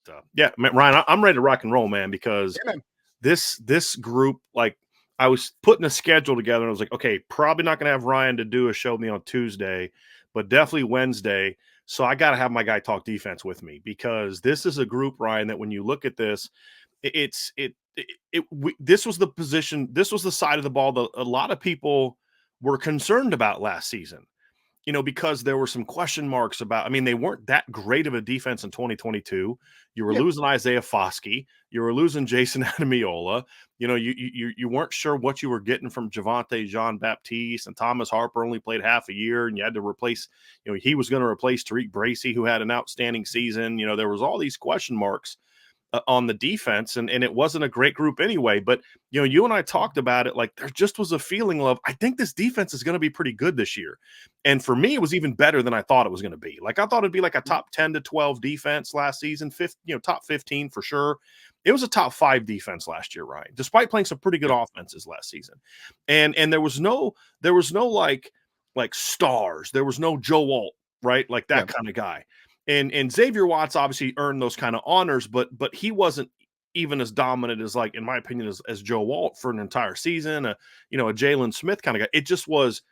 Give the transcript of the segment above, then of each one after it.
But yeah, man, Ryan, I'm ready to rock and roll, man, because Yeah, man. this group, like, I was putting a schedule together and I was like, okay, probably not going to have Ryan to do a show with me on Tuesday, but definitely Wednesday. So I got to have my guy talk defense with me, because this is a group, Ryan, that when you look at this, this was the position, this was the side of the ball that a lot of people were concerned about last season, because there were some question marks about. I mean, they weren't that great of a defense in 2022. You were Yeah. losing Isaiah Foskey. You were losing Jason Adamiola. You weren't sure what you were getting from Javonte Jean-Baptiste, and Thomas Harper only played half a year, and you had to replace, he was going to replace Tariq Bracy, who had an outstanding season. There was all these question marks on the defense, and it wasn't a great group anyway. But you and I talked about it, like, there just was a feeling of, I think this defense is going to be pretty good this year. And for me, it was even better than I thought it was going to be. Like, I thought it'd be like a top 10 to 12 defense last season, top 15 for sure. It was a top 5 defense last year, Ryan, despite playing some pretty good offenses last season. And there was no like stars. There was no Joe Alt, right? Like that kind of guy. And Xavier Watts obviously earned those kind of honors, but he wasn't even as dominant as, like, in my opinion, as Joe Alt for an entire season, a Jalen Smith kind of guy. It just was,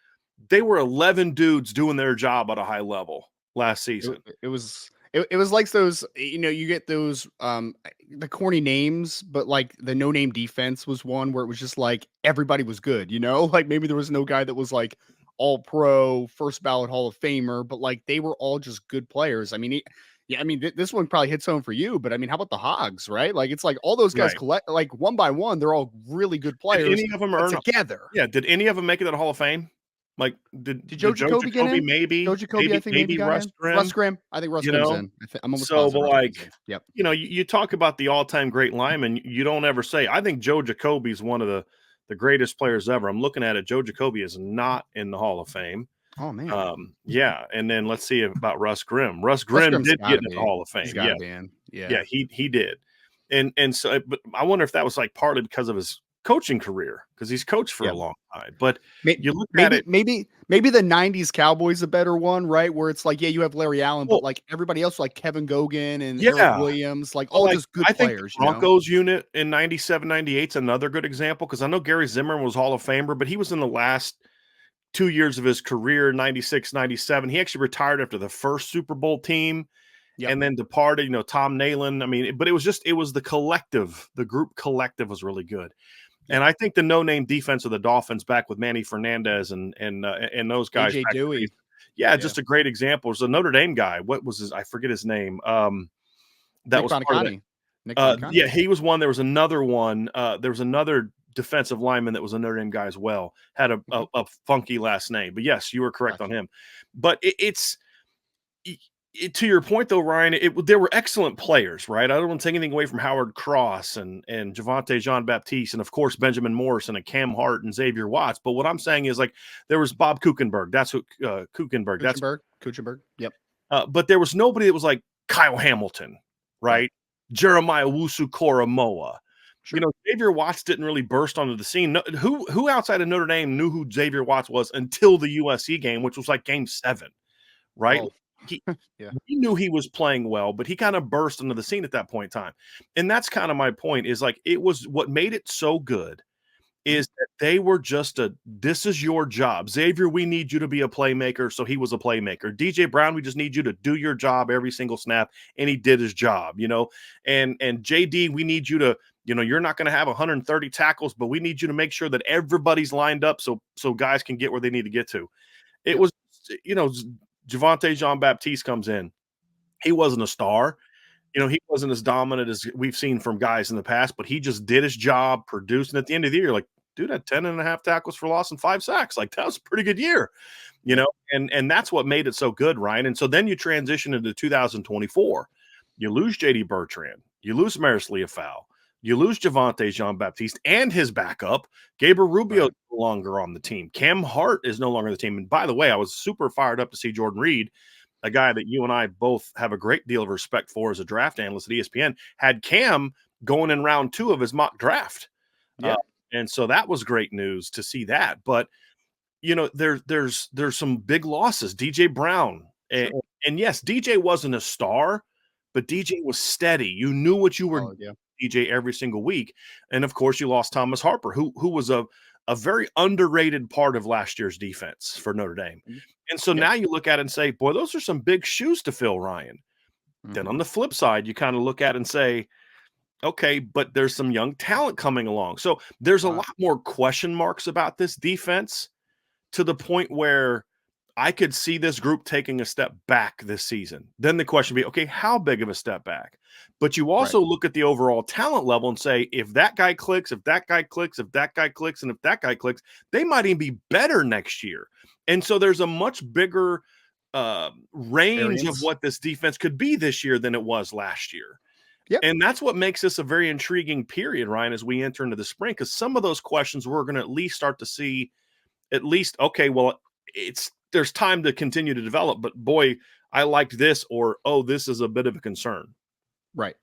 they were 11 dudes doing their job at a high level last season. It was like those, you get those the corny names, but like the no name defense was one where it was just like everybody was good, like maybe there was no guy that was like all pro, first ballot Hall of Famer, but like they were all just good players. I mean, this one probably hits home for you, but I mean, how about the Hogs, right? Like, it's like all those guys collect, like, one by one, they're all really good players. Did any of them earn together? Yeah. Did any of them make it to the Hall of Fame? Like, did Joe Jacoby get in? Maybe. Joe Jacoby, I think maybe got Russ in. Grimm. Russ Grimm. I think Russ Grimm's in. I'm almost so, positive. but like, yep. You talk about the all-time great lineman. You don't ever say, I think Joe Jacoby is one of the greatest players ever. I'm looking at it. Joe Jacoby is not in the Hall of Fame. Oh, man. Yeah. And then let's see about Russ Grimm. Russ Grimm did get in the Hall of Fame. He's be in. Yeah, he did. And so, but I wonder if that was like partly because of his coaching career, because he's coached for a long time. But you look at it, maybe the 90s Cowboys a better one, right? Where it's like, yeah, you have Larry Allen, but like everybody else, like Kevin Gogan and Eric Williams, like all just good players. I think the Broncos unit in 97, 98 is another good example, because I know Gary Zimmerman was Hall of Famer, but he was in the last 2 years of his career, 96, 97. He actually retired after the first Super Bowl team. And then departed, Tom Nalen. I mean, but it was the collective, the group collective was really good. And I think the no-name defense of the Dolphins, back with Manny Fernandez and those guys. AJ Dewey. Just a great example. It was a Notre Dame guy. What was his? I forget his name. That Nick was Bonicani. Yeah, he was one. There was another one. There was another defensive lineman that was a Notre Dame guy as well. Had a funky last name. But yes, you were correct on him. But it's to your point, though, Ryan, there were excellent players, right? I don't want to take anything away from Howard Cross and Javonte Jean-Baptiste, and of course Benjamin Morrison and Cam Hart and Xavier Watts. But what I'm saying is, like, there was Bob Kuchenberg. That's who Kuchenberg. Kuchenberg. Yep. But there was nobody that was like Kyle Hamilton, right? Jeremiah Wusu-Koramoah. Sure. Xavier Watts didn't really burst onto the scene. No, who outside of Notre Dame knew who Xavier Watts was until the USC game, which was like Game 7, right? Oh. He knew he was playing well, but he kind of burst into the scene at that point in time. And that's kind of my point, is like, it was what made it so good is that they were just this is your job. Xavier, we need you to be a playmaker. So he was a playmaker. DJ Brown, we just need you to do your job every single snap. And he did his job, and JD, we need you to, you're not going to have 130 tackles, but we need you to make sure that everybody's lined up so guys can get where they need to get to. It was, Javonte Jean-Baptiste comes in. He wasn't a star. He wasn't as dominant as we've seen from guys in the past, but he just did his job, produced. And at the end of the year, like, dude had 10.5 tackles for loss and 5 sacks. Like, that was a pretty good year, and that's what made it so good, Ryan. And so then you transition into 2024. You lose J.D. Bertrand. You lose Maris Leofau. You lose Javonte Jean-Baptiste and his backup. Gabriel Rubio is no longer on the team. Cam Hart is no longer on the team. And by the way, I was super fired up to see Jordan Reed, a guy that you and I both have a great deal of respect for as a draft analyst at ESPN, had Cam going in round 2 of his mock draft. And so that was great news to see that. But, there's some big losses. DJ Brown. And yes, DJ wasn't a star, but DJ was steady. You knew what you were Oh, yeah. DJ every single week. And of course, you lost Thomas Harper, who was a very underrated part of last year's defense for Notre Dame. Mhm. And so Yep. now you look at it and say, boy, those are some big shoes to fill, Ryan. Then Mhm. on the flip side, you kind of look at it and say, okay, but there's some young talent coming along. So there's a Uh, lot more question marks about this defense to the point where I could see this group taking a step back this season. Then the question would be, okay, how big of a step back? But you right. also look at the overall talent level and say, if that guy clicks, if that guy clicks, if that guy clicks, and if that guy clicks, they might even be better next year. And so there's a much bigger range of Variance. what this defense could be this year than it was last year. Yep. And that's what makes this a very intriguing period, Ryan, as we enter into the spring, because some of those questions we're going to at least start to see at least, okay, well, there's time to continue to develop, but boy, I liked this, or oh, this is a bit of a concern. Right.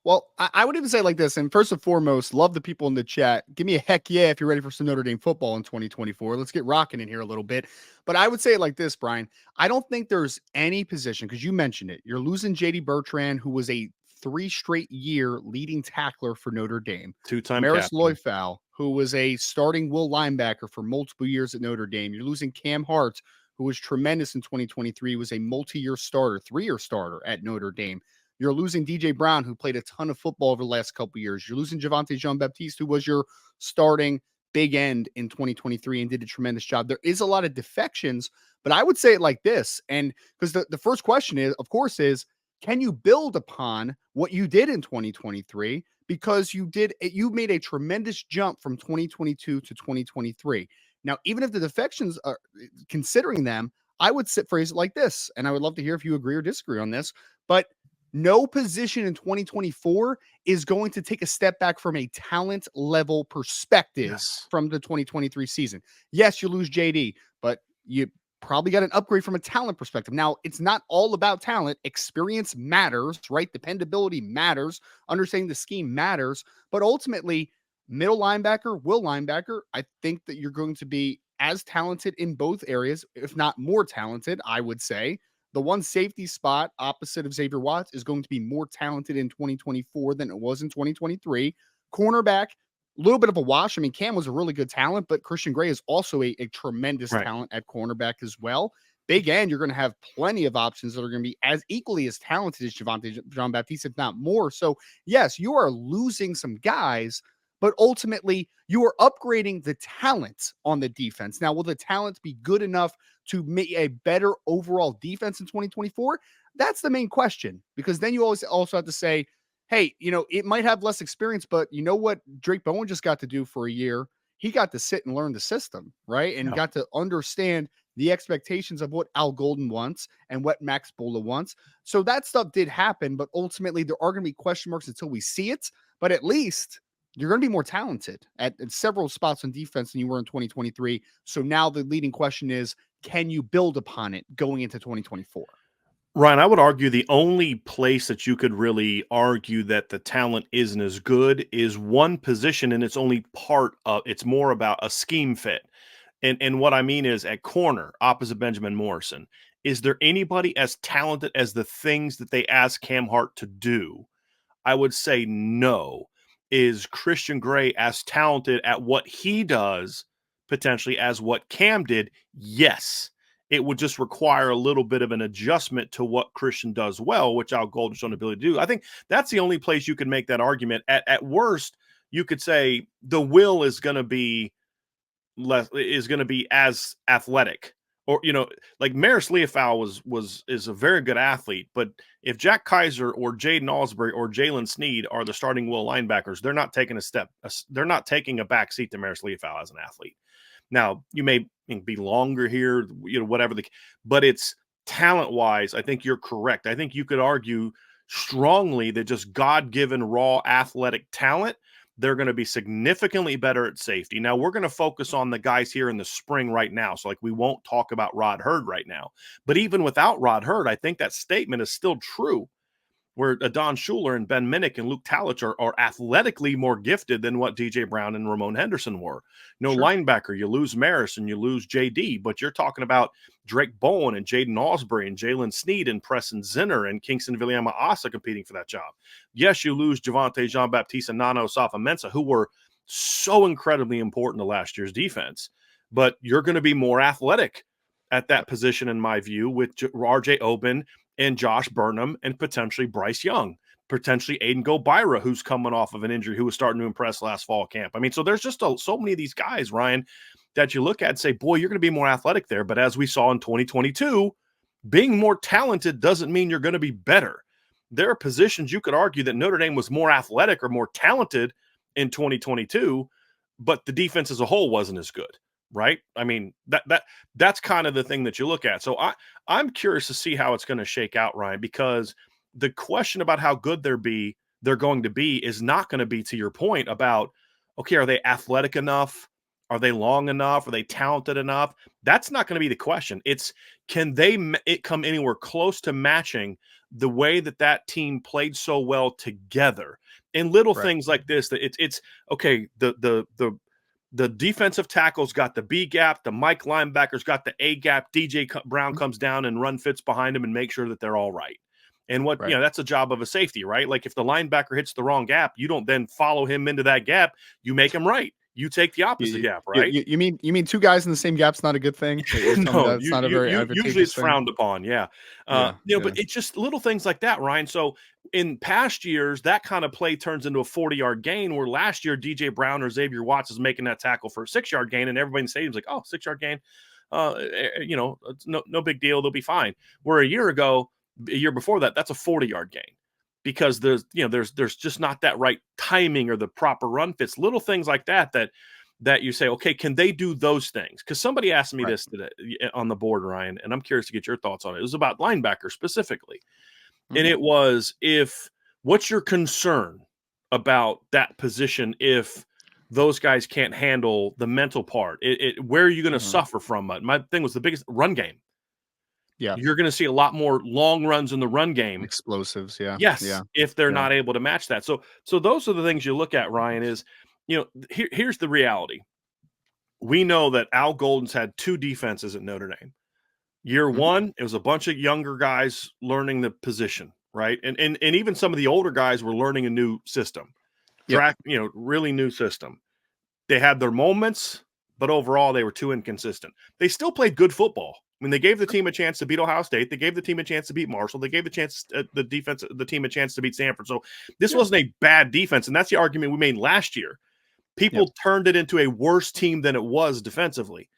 Well, I would even say like this. And first and foremost, love the people in the chat. Give me a heck yeah if you're ready for some Notre Dame football in 2024. Let's get rocking in here a little bit. But I would say it like this, Brian. I don't think there's any position, because you mentioned it. You're losing JD Bertrand, who was a 3 straight year leading tackler for Notre Dame. Two-time Maris captain. Loifau, who was a starting will linebacker for multiple years at Notre Dame. You're losing Cam Hart, who was tremendous in 2023, was a multi-year starter, 3-year starter at Notre Dame. You're losing DJ Brown, who played a ton of football over the last couple of years. You're losing Javante Jean-Baptiste, who was your starting big end in 2023 and did a tremendous job. There is a lot of defections, but I would say it like this. And because the first question is, of course, is can you build upon what you did in 2023? Because you made a tremendous jump from 2022 to 2023. Now, even if the defections are considering them, I would phrase it like this, and I would love to hear if you agree or disagree on this. But no position in 2024 is going to take a step back from a talent level perspective Yes. from the 2023 season. Yes, you lose JD, but you probably got an upgrade from a talent perspective. Now, it's not all about talent. Experience matters, right? Dependability matters. Understanding the scheme matters. But ultimately, middle linebacker, will linebacker, I think that you're going to be as talented in both areas, if not more talented, I would say. The one safety spot opposite of Xavier Watts is going to be more talented in 2024 than it was in 2023. Cornerback, a little bit of a wash. I mean, Cam was a really good talent, but Christian Gray is also a tremendous Right. talent at cornerback as well. Big end, you're going to have plenty of options that are going to be as equally as talented as Javante Jean-Baptiste, if not more. So, yes, you are losing some guys, but ultimately you are upgrading the talent on the defense. Now, will the talent be good enough to make a better overall defense in 2024? That's the main question, because then you always also have to say, hey, it might have less experience, but you know what Drake Bowen just got to do for a year? He got to sit and learn the system, right? And Yeah. got to understand the expectations of what Al Golden wants and what Max Bola wants. So that stuff did happen, but ultimately there are going to be question marks until we see it. But at least you're going to be more talented at several spots on defense than you were in 2023. So now the leading question is, can you build upon it going into 2024? Ryan, I would argue the only place that you could really argue that the talent isn't as good is one position, and it's only part of it's more about a scheme fit. And what I mean is at corner, opposite Benjamin Morrison, is there anybody as talented as the things that they asked Cam Hart to do? I would say no. Is Christian Gray as talented at what he does potentially as what Cam did? Yes. It would just require a little bit of an adjustment to what Christian does well, which Al Golden's shown ability to do. I think that's the only place you can make that argument. At worst, you could say the will is going to be as athletic, or like Maris Leofau is a very good athlete, but if Jack Kaiser or Jaden Osbury or Jalen Sneed are the starting will linebackers, they're not taking a back seat to Maris Leofau as an athlete. Now you may be longer here, whatever but it's talent wise, I think you're correct. I think you could argue strongly that just God-given raw athletic talent, they're going to be significantly better at safety. Now we're going to focus on the guys here in the spring right now. So we won't talk about Rod Hurd right now, but even without Rod Hurd, I think that statement is still true where Don Schuler and Ben Minnick and Luke Talich are athletically more gifted than what DJ Brown and Ramon Henderson were. Sure. Linebacker, you lose Maris and you lose JD, but you're talking about Drake Bowen and Jaden Osbury and Jalen Sneed and Preston Zinner and Kingston Viliama Asa competing for that job. Yes, you lose Javante Jean-Baptiste and Nano Safa-Mensah, who were so incredibly important to last year's defense, but you're going to be more athletic at that position, in my view, with RJ Oben and Josh Burnham and potentially Bryce Young, potentially Aiden Gobira, who's coming off of an injury, who was starting to impress last fall camp. I mean, so there's just so many of these guys, Ryan, that you look at and say, boy, you're going to be more athletic there. But as we saw in 2022, being more talented doesn't mean you're going to be better. There are positions you could argue that Notre Dame was more athletic or more talented in 2022, but the defense as a whole wasn't as good. Right? I mean, that's kind of the thing that you look at. So I'm curious to see how it's going to shake out, Ryan, because the question about how good they're going to be is not going to be, to your point about, okay, are they athletic enough? Are they long enough? Are they talented enough? That's not going to be the question. It's, can they come anywhere close to matching the way that team played so well together? And little things like this, that it's okay. The defensive tackles got the B gap. The Mike linebackers got the A gap. DJ Brown comes down and run fits behind him and make sure that they're all right. And that's a job of a safety, right? Like if the linebacker hits the wrong gap, you don't then follow him into that gap. You make him right. You take the opposite gap, right? You mean two guys in the same gap's not a good thing? No, that's not a very usually it's thing? frowned upon. Yeah. But it's just little things like that, Ryan. So in past years, that kind of play turns into a 40-yard gain, where last year DJ Brown or Xavier Watts is making that tackle for a 6-yard gain, and everybody in the stadium's like, oh, 6-yard gain. It's no big deal. They'll be fine. Where a year before that, that's a 40-yard gain, because there's just not that right timing or the proper run fits. Little things like that you say, okay, can they do those things? Because somebody asked me this today on the board, Ryan, and I'm curious to get your thoughts on it. It was about linebacker specifically. And it was, what's your concern about that position if those guys can't handle the mental part? Where are you going to suffer from it? My thing was the biggest run game. Yeah. You're going to see a lot more long runs in the run game. Explosives, yeah. Yes, yeah. if they're not able to match that. So those are the things you look at, Ryan, is, here's the reality. We know that Al Golden's had 2 defenses at Notre Dame. Year one, it was a bunch of younger guys learning the position, right? And even some of the older guys were learning a new system. Really new system. They had their moments, but overall they were too inconsistent. They still played good football. I mean, they gave the team a chance to beat Ohio State. They gave the team a chance to beat Marshall. They gave the team a chance to beat Stanford. So this wasn't a bad defense, and that's the argument we made last year. People turned it into a worse team than it was defensively.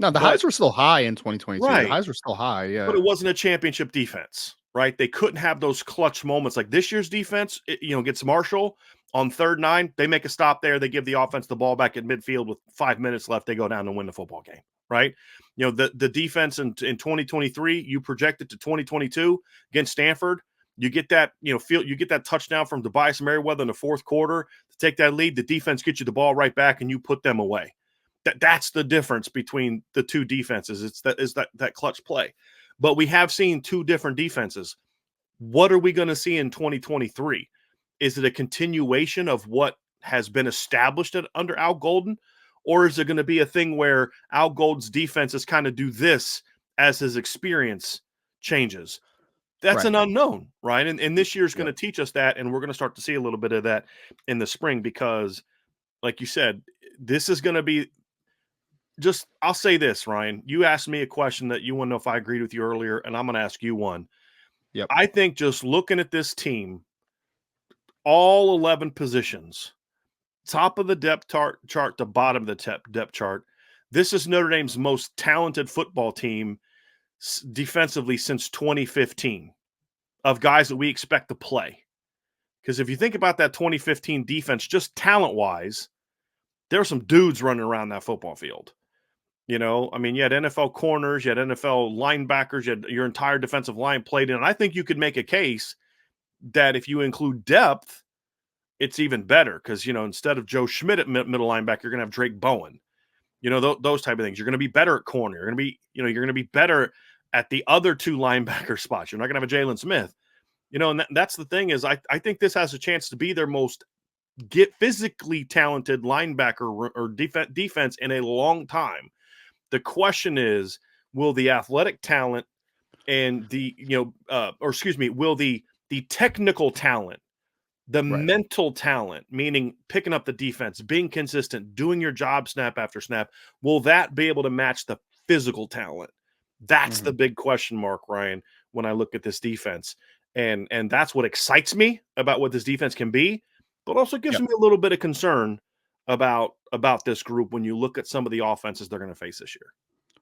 No, the highs were still high in 2022. Right. The highs were still high, yeah. But it wasn't a championship defense, right? They couldn't have those clutch moments like this year's defense. Gets Marshall on 3rd and 9. They make a stop there. They give the offense the ball back at midfield with 5 minutes left. They go down and win the football game, right? The defense in 2023, you project it to 2022 against Stanford. You get that, you get that touchdown from Tobias Merriweather in the 4th quarter to take that lead. The defense gets you the ball right back, and you put them away. That's the difference between the 2 defenses. It's that clutch play. But we have seen 2 different defenses. What are we going to see in 2023? Is it a continuation of what has been established under Al Golden? Or is it going to be a thing where Al Golden's defenses kind of do this as his experience changes? That's an unknown, right? And this year's going to teach us that, and we're going to start to see a little bit of that in the spring, because, like you said, this is going to be just, I'll say this, Ryan. You asked me a question that you want to know if I agreed with you earlier, and I'm going to ask you one. Yep. I think just looking at this team, all 11 positions, top of the depth chart to bottom of the depth chart, this is Notre Dame's most talented football team defensively since 2015 of guys that we expect to play. Because if you think about that 2015 defense, just talent-wise, there are some dudes running around that football field. You had NFL corners, you had NFL linebackers, you had your entire defensive line played in. And I think you could make a case that if you include depth, it's even better, because, instead of Joe Schmidt at middle linebacker, you're going to have Drake Bowen. Those type of things. You're going to be better at corner. You're going to be better at the other 2 linebacker spots. You're not going to have a Jalen Smith. And that's the thing is I think this has a chance to be their most get physically talented linebacker or defense in a long time. The question is, will the athletic talent and will the technical talent, the Right. mental talent, meaning picking up the defense, being consistent, doing your job snap after snap, will that be able to match the physical talent? That's the Mhm. big question mark, Ryan, when I look at this defense. And that's what excites me about what this defense can be, but also gives Yep. me a little bit of concern about this group when you look at some of the offenses they're going to face this year.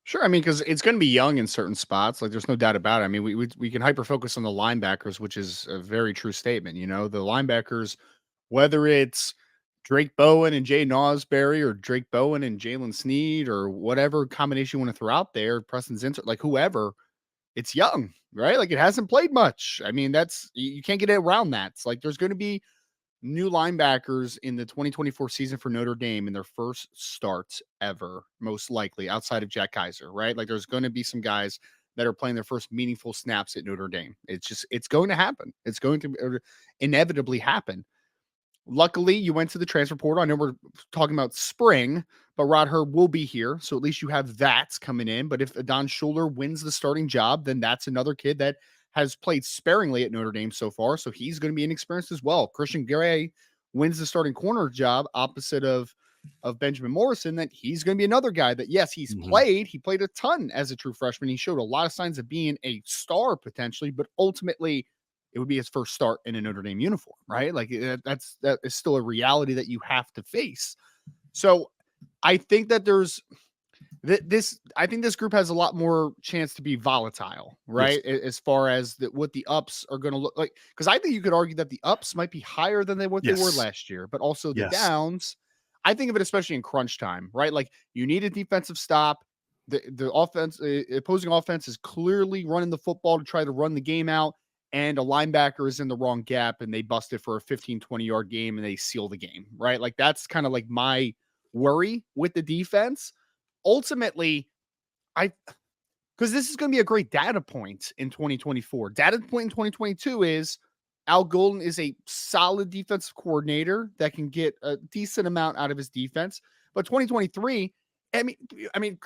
Sure. I mean, because it's going to be young in certain spots. Like, there's no doubt about it. I mean, we can hyper focus on the linebackers, which is a very true statement. You know, the linebackers, whether it's Drake Bowen and Jay Nosberry or Drake Bowen and Jalen Sneed or whatever combination you want to throw out there, Preston Zinter, like whoever, it's young, right? Like, it hasn't played much. I mean, you can't get around that. It's like there's going to be new linebackers in the 2024 season for Notre Dame in their first starts ever, most likely outside of Jack Kaiser, right? Like, there's going to be some guys that are playing their first meaningful snaps at Notre Dame. It's going to happen. It's going to inevitably happen. Luckily, you went to the transfer portal. I know we're talking about spring, but Rod Herb will be here. So at least you have that coming in. But if Don Schuler wins the starting job, then that's another kid that has played sparingly at Notre Dame so far. So he's going to be inexperienced as well. Christian Gray wins the starting corner job opposite of Benjamin Morrison, that he's going to be another guy that, yes, Mhm. he played a ton as a true freshman. He showed a lot of signs of being a star potentially, but ultimately it would be his first start in a Notre Dame uniform, right? Like, that is still a reality that you have to face. So I think that I think this group has a lot more chance to be volatile, Yes. right? As far as what the ups are going to look like, because I think you could argue that the ups might be higher than what they were Yes. last year, but also the Yes. downs. I think of it especially in crunch time, right? Like, you need a defensive stop. The offense, opposing offense, is clearly running the football to try to run the game out, and a linebacker is in the wrong gap, and they bust it for a 15-20 yard game, and they seal the game, right? Like, that's kind of like my worry with the defense. Ultimately, I because this is going to be a great data point in 2024. Data point in 2022 is Al Golden is a solid defensive coordinator that can get a decent amount out of his defense. But 2023,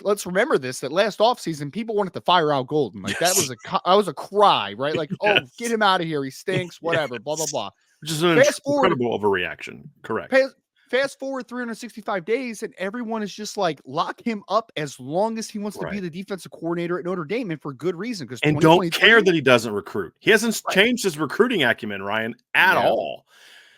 let's remember this: that last offseason, people wanted to fire Al Golden. Like, that Yes. was a cry, right? Like, oh, get Yes. him out of here. He stinks. Whatever. Blah blah Yes. blah. Which is an Fast forward incredible overreaction. Correct. Fast fast forward 365 days, and everyone is just like, lock him up as long as he wants to be Right. the defensive coordinator at Notre Dame, and for good reason, because And don't care 2023, that he doesn't recruit. He hasn't right? changed his recruiting acumen, Ryan, at Yeah. all.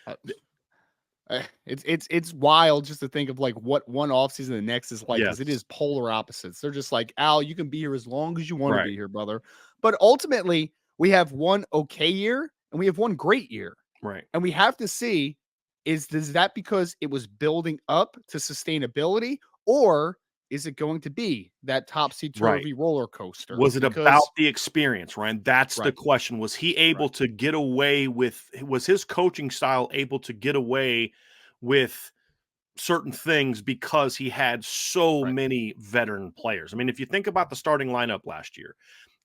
Uh, it's wild just to think of like what one offseason the next is like, because it Yes. is polar opposites. They're just like, Al, you can be here as long as you want to Right. be here, brother. But ultimately, we have one okay year and we have one great year. Right. And we have to see, is that because it was building up to sustainability, or is it going to be that topsy Right. turvy roller coaster? Was it about Because the experience, Ryan? That's the right, question. Was he able right, to get away with was his coaching style able to get away with certain things because he had so right, many veteran players? I mean, if you think about the starting lineup last year,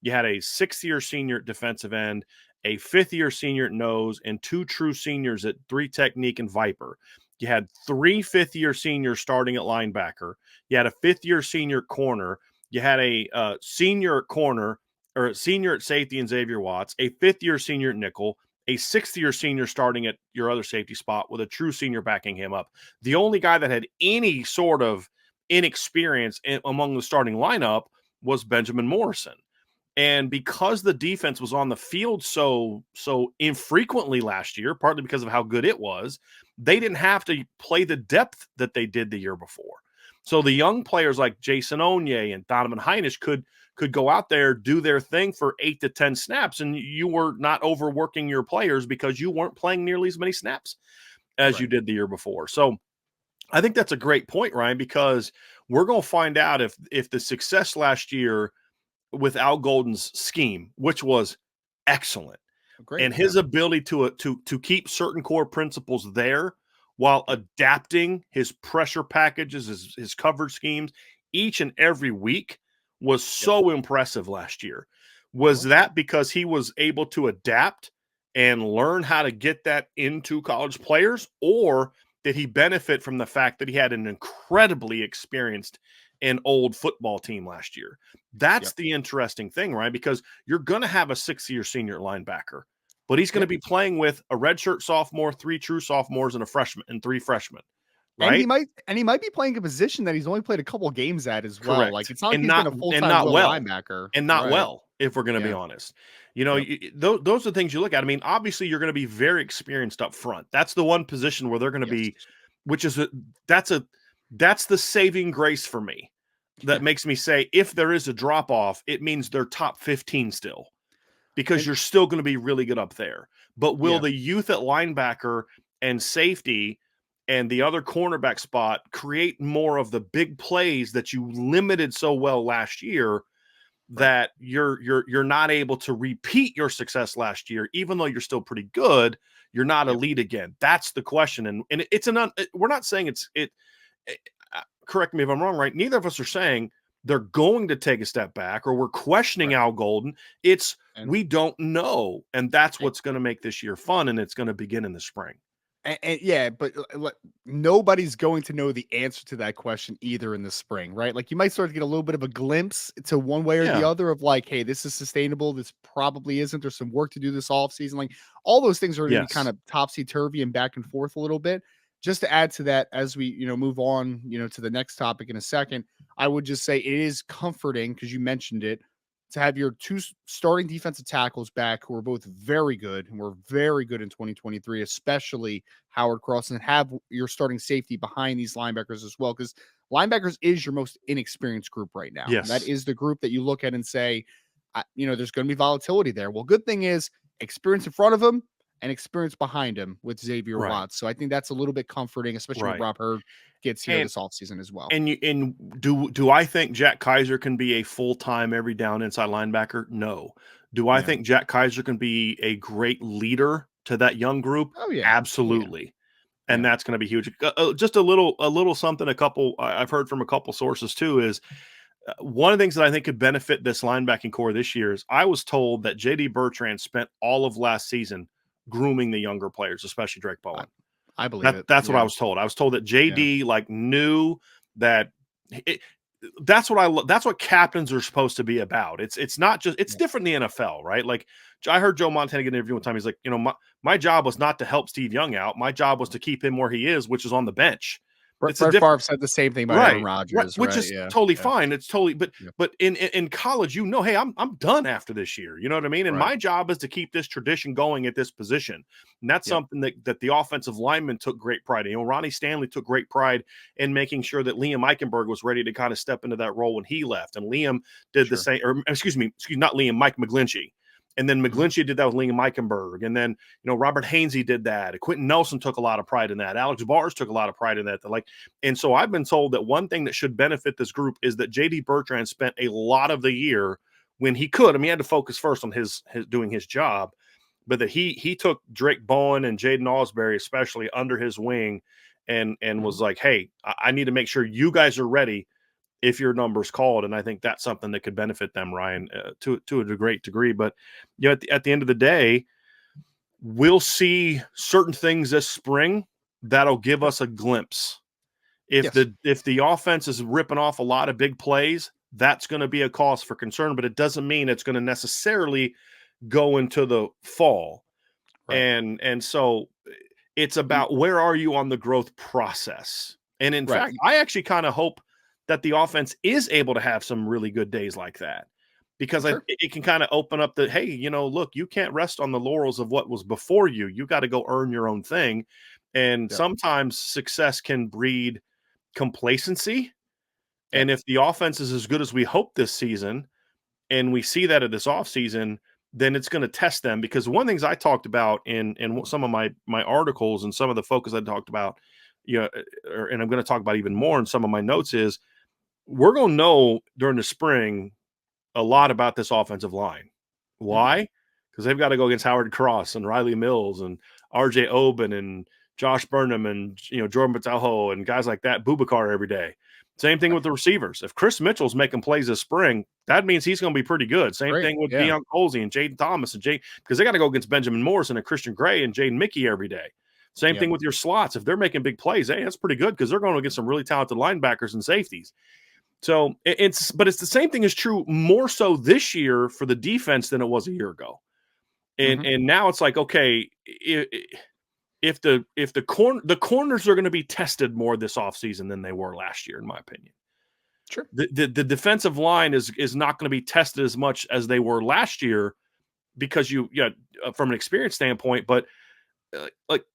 you had a sixth-year senior at defensive end, a fifth-year senior at nose, and two true seniors at three technique and Viper. You had three fifth-year seniors starting at linebacker. You had a fifth-year senior corner. You had a senior at corner or a senior at safety and Xavier Watts, a fifth-year senior at nickel, a sixth-year senior starting at your other safety spot with a true senior backing him up. The only guy that had any sort of inexperience among the starting lineup was Benjamin Morrison. And because the defense was on the field so infrequently last year, partly because of how good it was, they didn't have to play the depth that they did the year before. So the young players like Jason Onye and Donovan Heinisch could go out there, do their thing for 8 to 10 snaps, and you were not overworking your players because you weren't playing nearly as many snaps as you right. did the year before. So I think that's a great point, Ryan, because we're going to find out if the success last year with Al Golden's scheme, which was excellent, Great. and Yeah. his ability to keep certain core principles there while Yep. adapting his pressure packages, his coverage schemes each and every week was Yep. so impressive last year. It Was was. that because he was able to adapt and learn how to get that into college players, or did he benefit from the fact that he had an incredibly experienced and old football team last year? That's Yep. the interesting thing, right? Because you're going to have a 6-year senior linebacker, but he's going to Yep. be playing with a redshirt sophomore, 3 true sophomores, and a freshman, and 3 freshmen, And he right? might be playing a position that he's only played a couple games at as well. Like, Correct. it's not like he's been a And full-time not will well. linebacker. And not Right. well, if we're gonna be Yeah. honest. You know, Yep. those are the things you look at. I mean, obviously, you're gonna be very experienced up front. That's the one position where they're gonna Yes. be, which is that's a that's the saving grace for me. That Yeah. makes me say, if there is a drop off, it means they're top 15 still, because And you're still gonna be really good up there. But will yeah. the youth at linebacker and safety and the other cornerback spot create more of the big plays that you limited so well last year, Right. that you're not able to repeat your success last year, even though you're still pretty good, you're not Yep. elite again? That's the question. And it's we're not saying it- correct me if I'm wrong, right? Neither of us are saying they're going to take a step back or we're questioning Right. Al Golden. It's And we don't know, and that's and what's going to make this year fun, and it's going to begin in the spring. and yeah, but nobody's going to know the answer to that question either in the spring, right? Like, you might start to get a little bit of a glimpse to one way or the Yeah. other of like, hey, this is sustainable. This probably isn't. There's some work to do this off season. Like, all those things are going to be kind Yes. of topsy turvy and back and forth a little bit. Just to add to that, as we move on, to the next topic in a second, I would just say it is comforting because you mentioned it to have your two starting defensive tackles back who are both very good and were very good in 2023, especially Howard Cross, and have your starting safety behind these linebackers as well. Because linebackers is your most inexperienced group right now. That Yes. is the group that you look at and say, there's going to be volatility there. Well, good thing is experience in front of him and experience behind him with Xavier Right. Watts. So I think that's a little bit comforting, especially when Right. Rob Hurd gets here And this offseason as well. do I think Jack Kaiser can be a full-time every down inside linebacker? No. Do I Yeah. think Jack Kaiser can be a great leader to that young group? Oh, yeah. Oh, yeah. Absolutely. And Yeah. that's going to be huge. Just a little something. I've heard from a couple sources too is one of the things that I think could benefit this linebacking core this year is I was told that JD Bertrand spent all of last season grooming the younger players, especially Drake I, Bowen. I believe it. That's what I Yeah. was told. I was told that Yeah. JD like knew that it, that's what that's what captains are supposed to be about. It's not just it's Yeah. different in the NFL, right? Like I heard Joe Montana get an interview one time. He's like, my job was not to help Steve Young out. My job was to keep him where he is, which is on the bench. It's a Brett Favre different. said the same thing about Aaron Right, right, Rodgers, which right? is Yeah, totally yeah, fine. It's totally, yeah, but in college, hey, I'm done after this year. You know what I mean? And right. my job is to keep this tradition going at this position, and that's Yep, something that the offensive lineman took great pride in. Ronnie Stanley took great pride in making sure that Liam Eichenberg was ready to kind of step into that role when he left, and Liam did the sure. same. Or excuse me, not Liam, Mike McGlinchey. And then Mhm, McGlinchey did that with Liam Eichenberg. And then, Robert Hainsey did that. Quentin Nelson took a lot of pride in that. Alex Bars took a lot of pride in that. And so I've been told that one thing that should benefit this group is that JD Bertrand spent a lot of the year when he could. I mean, he had to focus first on his doing his job, but that he took Drake Bowen and Jaden Osbury, especially under his wing, and mhm. was like, hey, I need to make sure you guys are ready if your number's called. And I think that's something that could benefit them, Ryan, to a great degree. But at the end of the day, we'll see certain things this spring that'll give Yep. us a glimpse. If Yes, the offense is ripping off a lot of big plays, that's going to be a cause for concern, but it doesn't mean it's going to necessarily go into the fall. right. And so it's And about where are you on the growth process. And in right, fact, I actually kind of hope that the offense is able to have some really good days like that, because sure. it can kind of open up the, hey, look, you can't rest on the laurels of what was before you. You got to go earn your own thing. And Yep, sometimes success can breed complacency. yep. And if the offense is as good as we hope this season, and we see that at this offseason, then it's going to test them. Because one of the things I talked about in some of my articles and some of the focus I talked about, and I'm going to talk about even more in some of my notes is we're going to know during the spring a lot about this offensive line. Mhm. Why? Because they've got to go against Howard Cross and Riley Mills and RJ Oben and Josh Burnham and Jordan Batalho and guys like that, Bubakar every day. Same thing with the receivers. If Chris Mitchell's making plays this spring, that means he's going to be pretty good. Same Great. thing with Yeah. Deion Colsey and Jaden Thomas and because they got to go against Benjamin Morrison and Christian Gray and Jaden Mickey every day. Same thing with your slots. If they're making big plays, hey, that's pretty good because they're going to get some really talented linebackers and safeties. So it's the same thing is true more so this year for the defense than it was a year ago. And now it's like, okay, if the corners are going to be tested more this offseason than they were last year, in my opinion. Sure. The defensive line is not going to be tested as much as they were last year because from an experience standpoint, but like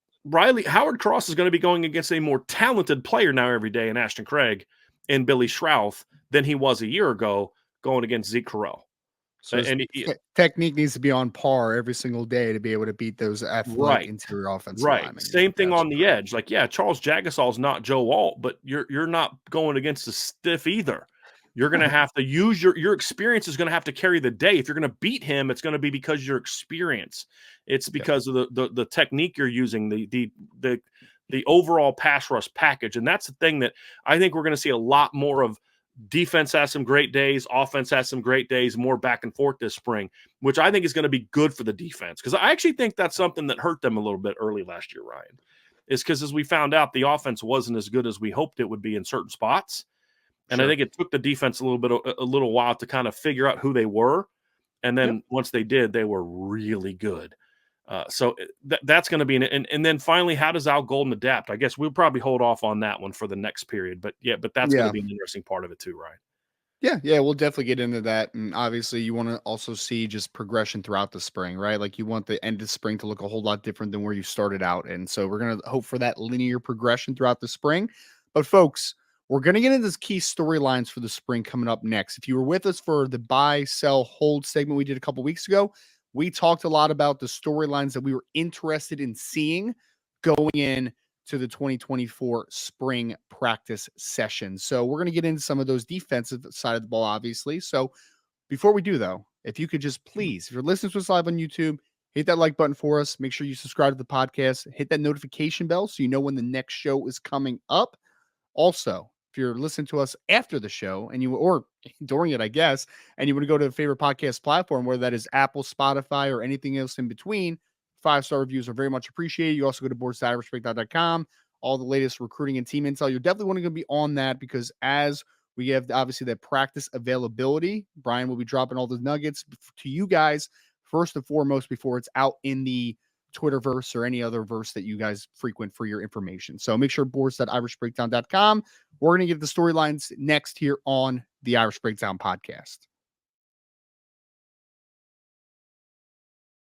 Howard Cross is going to be going against a more talented player now every day in Ashton Craig and Billy Schrouth than he was a year ago going against Zeke Correll. So technique needs to be on par every single day to be able to beat those athletic interior offensive linemen. Same thing on the edge. Like, yeah, Charles Jagasaw is not Joe Alt, but you're not going against a stiff either. You're going to have to use your experience is going to have to carry the day. If you're going to beat him, it's going to be because of your experience. It's because of the technique you're using, the overall pass rush package. And that's the thing that I think we're going to see a lot more of. Defense has some great days. Offense has some great days, more back and forth this spring, which I think is going to be good for the defense. Because I actually think that's something that hurt them a little bit early last year, Ryan, is because as we found out, the offense wasn't as good as we hoped it would be in certain spots. And I think it took the defense a little while to kind of figure out who they were. And then once they did, they were really good. So that's going to be and then finally, how does Al Golden adapt? I guess we'll probably hold off on that one for the next period. But that's going to be an interesting part of it too, Ryan. Yeah, we'll definitely get into that. And obviously, you want to also see just progression throughout the spring, right? Like you want the end of spring to look a whole lot different than where you started out. And so we're going to hope for that linear progression throughout the spring. But folks, we're going to get into these key storylines for the spring coming up next. If you were with us for the buy, sell, hold segment we did a couple weeks ago, we talked a lot about the storylines that we were interested in seeing going in to the 2024 spring practice session. So we're going to get into some of those defensive side of the ball, obviously. So before we do, though, if you could just please, if you're listening to us live on YouTube, hit that like button for us. Make sure you subscribe to the podcast. Hit that notification bell so you know when the next show is coming up. Also, if you're listening to us after the show or during it, I guess, and you want to go to a favorite podcast platform, whether that is Apple, Spotify, or anything else in between, 5-star reviews are very much appreciated. You also go to boards.irishbreakdown.com, all the latest recruiting and team intel. You're definitely want to be on that because as we have obviously that practice availability, Brian will be dropping all the nuggets to you guys first and foremost before it's out in the Twitterverse or any other verse that you guys frequent for your information. So make sure boards.irishbreakdown.com. We're going to get the storylines next here on the Irish Breakdown podcast.